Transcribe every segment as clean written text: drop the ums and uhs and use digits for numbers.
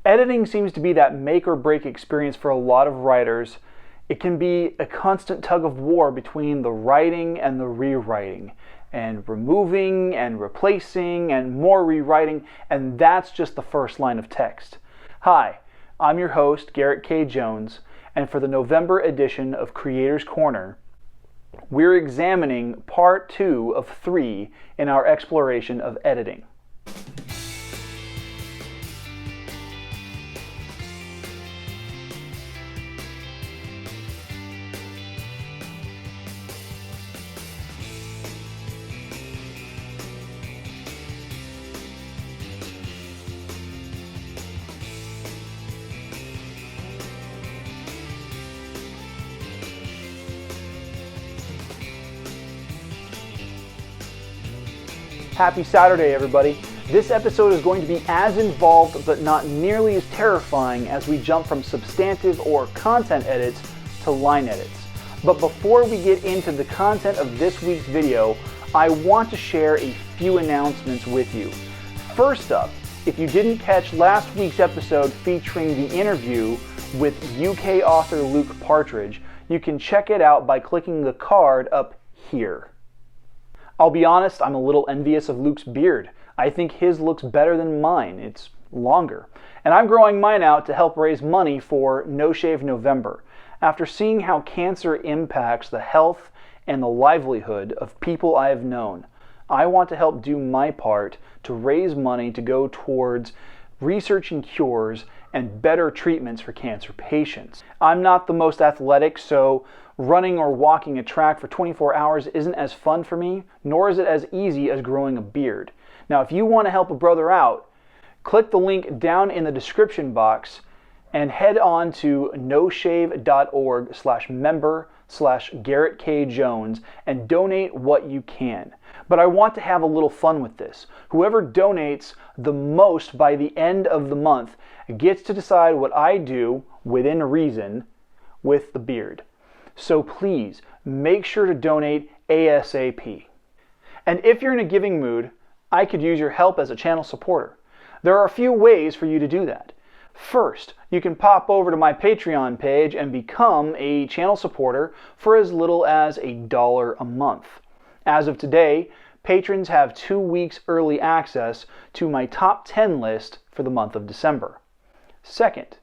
Editing seems to be that make or break experience for a lot of writers. It can be a constant tug of war between the writing and the rewriting, and removing and replacing and more rewriting, and that's just the first line of text. Hi, I'm your host, Garrett K. Jones, and for the November edition of Creator's Corner, we're examining part 2 of 3 in our exploration of editing. Happy Saturday, everybody. This episode is going to be as involved but not nearly as terrifying as we jump from substantive or content edits to line edits. But before we get into the content of this week's video, I want to share a few announcements with you. First up, if you didn't catch last week's episode featuring the interview with UK author Luke Partridge, you can check it out by clicking the card up here. I'll be honest, I'm a little envious of Luke's beard. I think his looks better than mine. It's longer. And I'm growing mine out to help raise money for No Shave November. After seeing how cancer impacts the health and the livelihood of people I have known, I want to help do my part to raise money to go towards researching cures and better treatments for cancer patients. I'm not the most athletic, so running or walking a track for 24 hours isn't as fun for me, nor is it as easy as growing a beard. Now, if you want to help a brother out, click the link down in the description box and head on to noshave.org/member/Garrett K. Jones and donate what you can. But I want to have a little fun with this. Whoever donates the most by the end of the month gets to decide what I do, within reason, with the beard. So please, make sure to donate ASAP. And if you're in a giving mood, I could use your help as a channel supporter. There are a few ways for you to do that. First, you can pop over to my Patreon page and become a channel supporter for as little as $1 a month. As of today, patrons have 2 weeks early access to my top 10 list for the month of December. Second,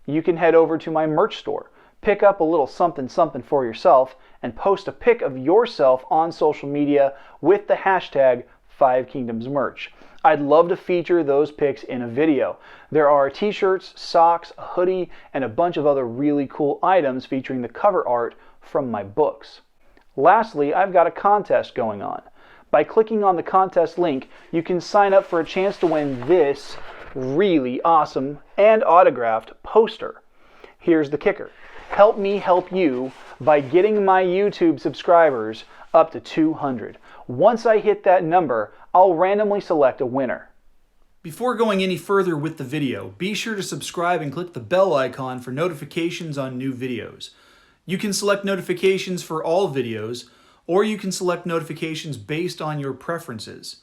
you can head over to my merch store, pick up a little something for yourself, and post a pic of yourself on social media with the hashtag 5kingdomsmerch. I'd love to feature those pics in a video. There are t-shirts, socks, a hoodie, and a bunch of other really cool items featuring the cover art from my books. Lastly, I've got a contest going on. By clicking on the contest link, you can sign up for a chance to win this really awesome and autographed poster. Here's the kicker. Help me help you by getting my YouTube subscribers up to 200. Once I hit that number, I'll randomly select a winner. Before going any further with the video, be sure to subscribe and click the bell icon for notifications on new videos. You can select notifications for all videos, or you can select notifications based on your preferences.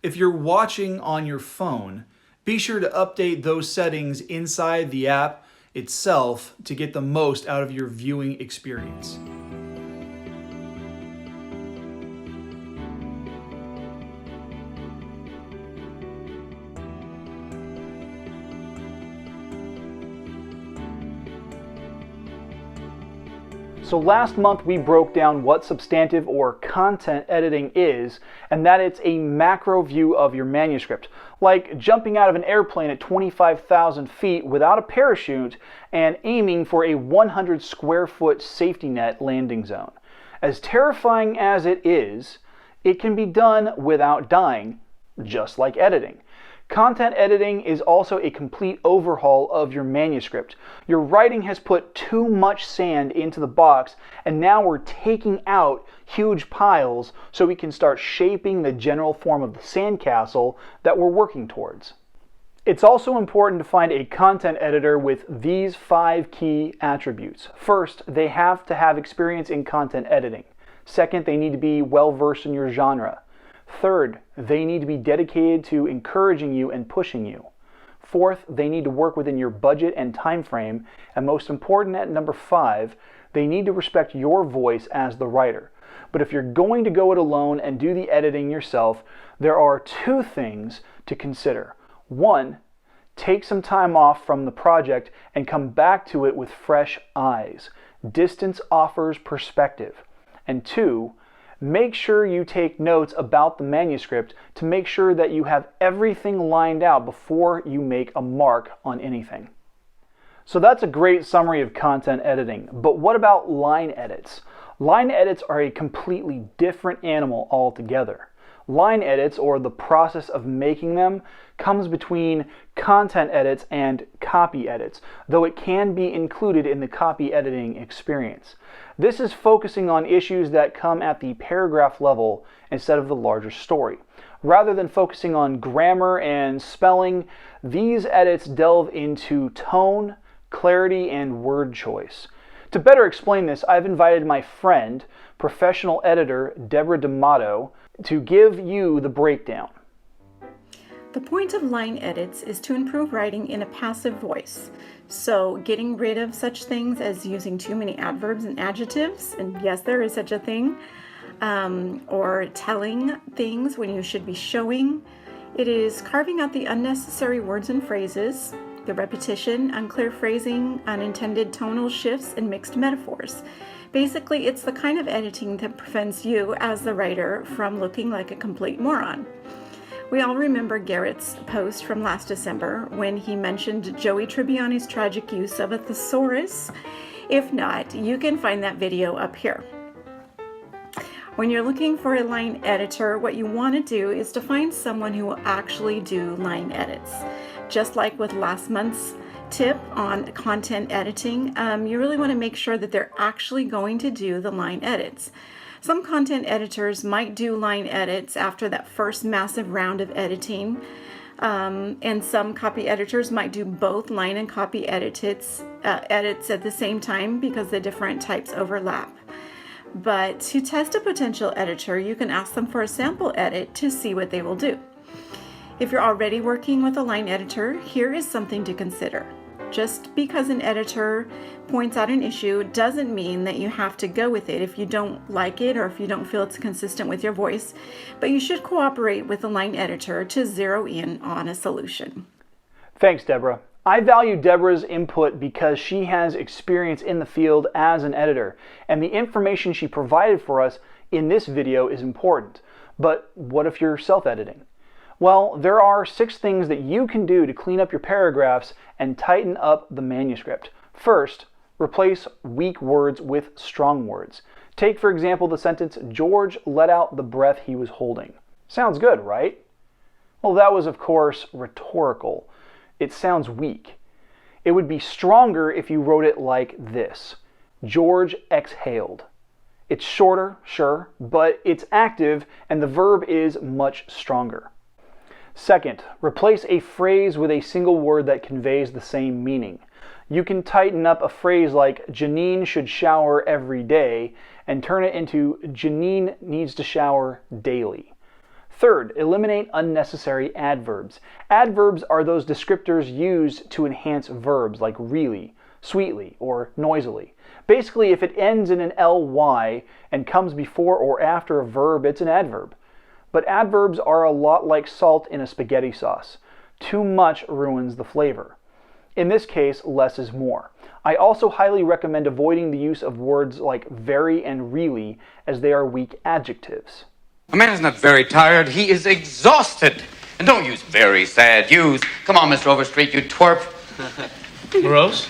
If you're watching on your phone, be sure to update those settings inside the app itself to get the most out of your viewing experience. So last month we broke down what substantive or content editing is, and that it's a macro view of your manuscript, like jumping out of an airplane at 25,000 feet without a parachute and aiming for a 100 square foot safety net landing zone. As terrifying as it is, it can be done without dying, just like editing. Content editing is also a complete overhaul of your manuscript. Your writing has put too much sand into the box, and now we're taking out huge piles so we can start shaping the general form of the sandcastle that we're working towards. It's also important to find a content editor with these 5 key attributes. First, they have to have experience in content editing. Second, they need to be well-versed in your genre. Third, they need to be dedicated to encouraging you and pushing you. Fourth, they need to work within your budget and time frame. And most important, at number 5, they need to respect your voice as the writer. But if you're going to go it alone and do the editing yourself, there are 2 things to consider. 1, take some time off from the project and come back to it with fresh eyes. Distance offers perspective. And 2, make sure you take notes about the manuscript to make sure that you have everything lined out before you make a mark on anything. So that's a great summary of content editing, but what about line edits? Line edits are a completely different animal altogether. Line edits, or the process of making them, comes between content edits and copy edits, though it can be included in the copy editing experience. This is focusing on issues that come at the paragraph level instead of the larger story. Rather than focusing on grammar and spelling, these edits delve into tone, clarity, and word choice. To better explain this, I've invited my friend, professional editor Deborah D'Amato, to give you the breakdown. The point of line edits is to improve writing in a passive voice. So getting rid of such things as using too many adverbs and adjectives, and yes, there is such a thing, or telling things when you should be showing. It is carving out the unnecessary words and phrases, the repetition, unclear phrasing, unintended tonal shifts, and mixed metaphors. Basically, it's the kind of editing that prevents you, as the writer, from looking like a complete moron. We all remember Garrett's post from last December when he mentioned Joey Tribbiani's tragic use of a thesaurus. If not, you can find that video up here. When you're looking for a line editor, what you want to do is to find someone who will actually do line edits. Just like with last month's tip on content editing, you really want to make sure that they're actually going to do the line edits. Some content editors might do line edits after that first massive round of editing, and some copy editors might do both line and copy edits at the same time because the different types overlap. But to test a potential editor, you can ask them for a sample edit to see what they will do. If you're already working with a line editor, here is something to consider. Just because an editor points out an issue doesn't mean that you have to go with it if you don't like it or if you don't feel it's consistent with your voice, but you should cooperate with the line editor to zero in on a solution. Thanks, Deborah. I value Deborah's input because she has experience in the field as an editor, and the information she provided for us in this video is important. But what if you're self-editing? Well, there are 6 things that you can do to clean up your paragraphs and tighten up the manuscript. First, replace weak words with strong words. Take, for example, the sentence, "George let out the breath he was holding." Sounds good, right? Well, that was, of course, rhetorical. It sounds weak. It would be stronger if you wrote it like this: George exhaled. It's shorter, sure, but it's active and the verb is much stronger. Second, replace a phrase with a single word that conveys the same meaning. You can tighten up a phrase like Janine should shower every day and turn it into Janine needs to shower daily. Third, eliminate unnecessary adverbs. Adverbs are those descriptors used to enhance verbs like really, sweetly, or noisily. Basically, if it ends in an ly and comes before or after a verb, it's an adverb. But adverbs are a lot like salt in a spaghetti sauce. Too much ruins the flavor. In this case, less is more. I also highly recommend avoiding the use of words like very and really, as they are weak adjectives. A man is not very tired, he is exhausted. And don't use very sad. Use, come on, Mr. Overstreet, you twerp. Morose?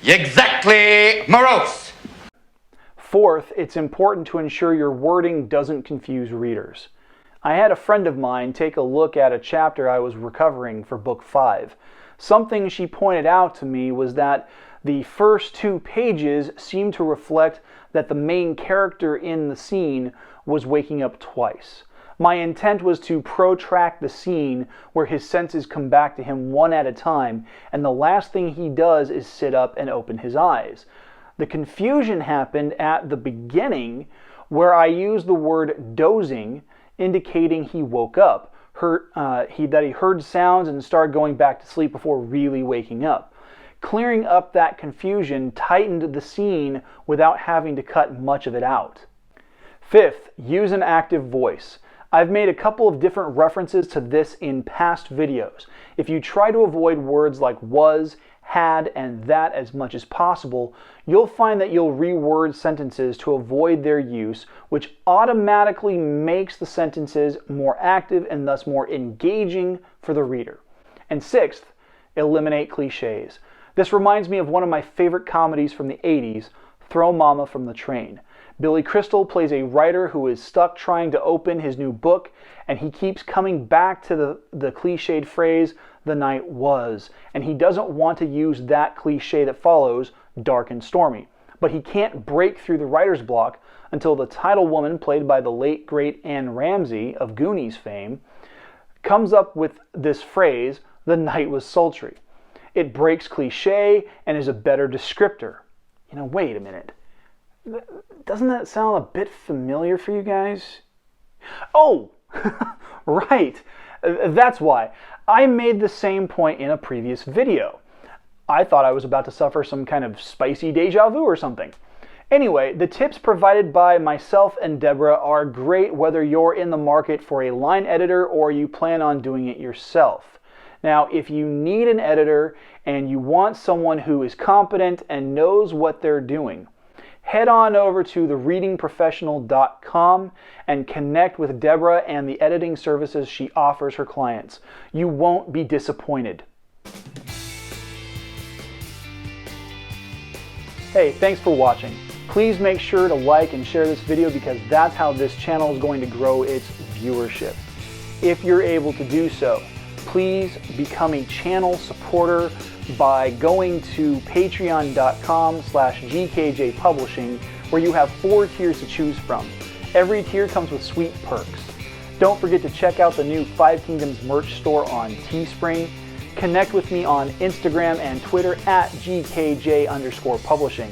Exactly, morose. Fourth, it's important to ensure your wording doesn't confuse readers. I had a friend of mine take a look at a chapter I was recovering for book 5. Something she pointed out to me was that the first 2 pages seemed to reflect that the main character in the scene was waking up twice. My intent was to protract the scene where his senses come back to him one at a time, and the last thing he does is sit up and open his eyes. The confusion happened at the beginning where I used the word dozing, indicating he woke up, he heard sounds and started going back to sleep before really waking up. Clearing up that confusion tightened the scene without having to cut much of it out. Fifth, use an active voice. I've made a couple of different references to this in past videos. If you try to avoid words like was, had, and that as much as possible, you'll find that you'll reword sentences to avoid their use, which automatically makes the sentences more active and thus more engaging for the reader. And sixth, eliminate cliches. This reminds me of one of my favorite comedies from the 80s, Throw Mama from the Train. Billy Crystal plays a writer who is stuck trying to open his new book, and he keeps coming back to the cliched phrase, "the night was," and he doesn't want to use that cliche that follows, "dark and stormy." But he can't break through the writer's block until the title woman, played by the late great Anne Ramsey of Goonies fame, comes up with this phrase, "the night was sultry." It breaks cliche and is a better descriptor. Wait a minute. Doesn't that sound a bit familiar for you guys? Oh, right. That's why. I made the same point in a previous video. I thought I was about to suffer some kind of spicy deja vu or something. Anyway, the tips provided by myself and Deborah are great whether you're in the market for a line editor or you plan on doing it yourself. Now, if you need an editor and you want someone who is competent and knows what they're doing, head on over to thereadingprofessional.com and connect with Deborah and the editing services she offers her clients. You won't be disappointed. Hey, thanks for watching. Please make sure to like and share this video because that's how this channel is going to grow its viewership. If you're able to do so, please become a channel supporter by going to patreon.com/GKJ Publishing, where you have 4 tiers to choose from. Every tier comes with sweet perks. Don't forget to check out the new 5 Kingdoms merch store on Teespring. Connect with me on Instagram and Twitter at GKJ_publishing.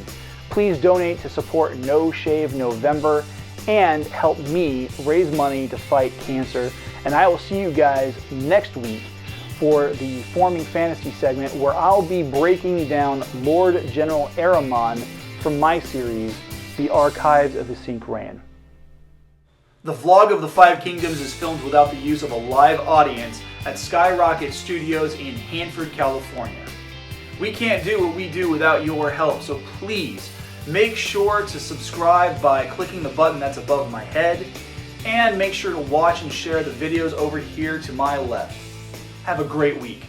Please donate to support No Shave November and help me raise money to fight cancer. And I will see you guys next week for the Forming Fantasy segment, where I'll be breaking down Lord General Ahriman from my series, The Archives of the Cinque Reine. The vlog of the 5 Kingdoms is filmed without the use of a live audience at Skyrocket Studios in Hanford, California. We can't do what we do without your help, so please make sure to subscribe by clicking the button that's above my head, and make sure to watch and share the videos over here to my left. Have a great week.